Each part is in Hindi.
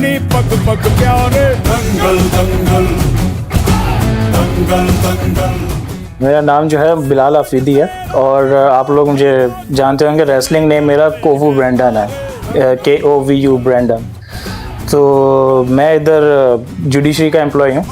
कहानी पग पग प्यारे, दंगल दंगल दंगल दंगल। मेरा नाम जो है बिलाल अफरीदी है और आप लोग मुझे जानते होंगे, रेसलिंग नेम मेरा कोवू ब्रेंडन है, KOVU ब्रेंडन। तो मैं इधर जुडिशरी का एम्प्लॉय हूँ।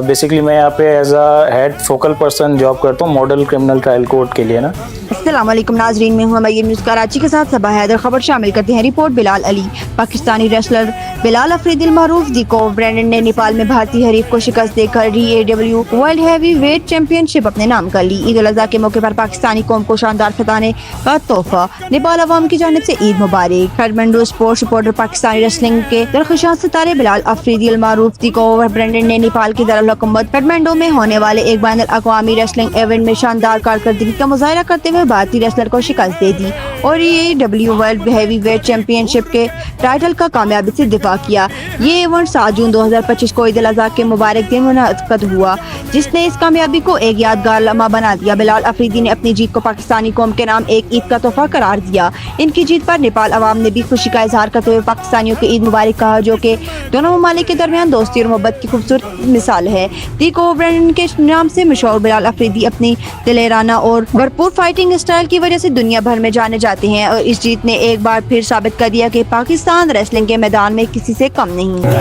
बेसिकली मैं यहाँ पे as a head focal person job करता हूँ मॉडल क्रिमिनल ट्रायल कोर्ट के लिए ना। अस्सलाम वालेकुम नाजरीन, मैं हूँ अमैर न्यूज़ कराची के साथ सबा हैदर। खबर शामिल करते हैं। रिपोर्ट बिलाल अली। पाकिस्तानी रेसलर बिलाल अफरीदी मारूफ दी कोव ब्रेंडन ने नेपाल में भारतीय हरीफ को शिकस्त देकर DAW world heavy weight championship अपने नाम कर ली। ईद उल अज़हा के मौके पर पाकिस्तानी कौम को शानदार फताने का तोहफा। नेपाल अवाम की जानिब से ईद मुबारक। Kathmandu sports reporter Pakistani wrestling के दरख्शां सितारे बिलाल अफरीदी मारूफ दी कोव ब्रेंडन ने नेपाल की दारुल हुकूमत काठमांडू में होने वाले एक बैनुल अक़वामी रेसलिंग इवेंट में शानदार कारकर्दगी का मुजाहरा करते हुए भारतीय रेसलर को शिकस्त दे दी और DAW world heavy weight championship के टाइटल का कामयाबी से दिफा किया। ये इवेंट 7 जून 2025 को ईद उल अज़हा के मुबारक दिन मुनअक़द हुआ, जिसने इस कामयाबी को एक यादगार लम्हा बना दिया। बिलाल अफरीदी ने अपनी जीत को पाकिस्तानी कौम के नाम एक ईद का तोहफा करार दिया। इनकी जीत पर नेपाल अवाम ने भी खुशी का इजहार करते हुए पाकिस्तानियों की ईद मुबारक कहा, जो कि दोनों ममालिक के दरमियान दोस्ती और मोहब्बत की खूबसूरत मिसाल है। दी कोव ब्रेंडन के नाम से मशहूर बिलाल अफरीदी अपनी दिलेराना और भरपूर फाइटिंग स्टाइल की वजह से दुनिया भर में जाने जाते हैं और इस जीत ने एक बार फिर साबित कर दिया कि पाकिस्तान रेसलिंग के मैदान में किसी से कम नहीं है।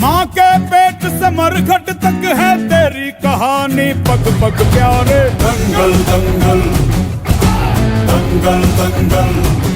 माँ के पेट से मरघट तक है तेरी कहानी पग पग प्यारे, दंगल दंगल दंगल दंगल।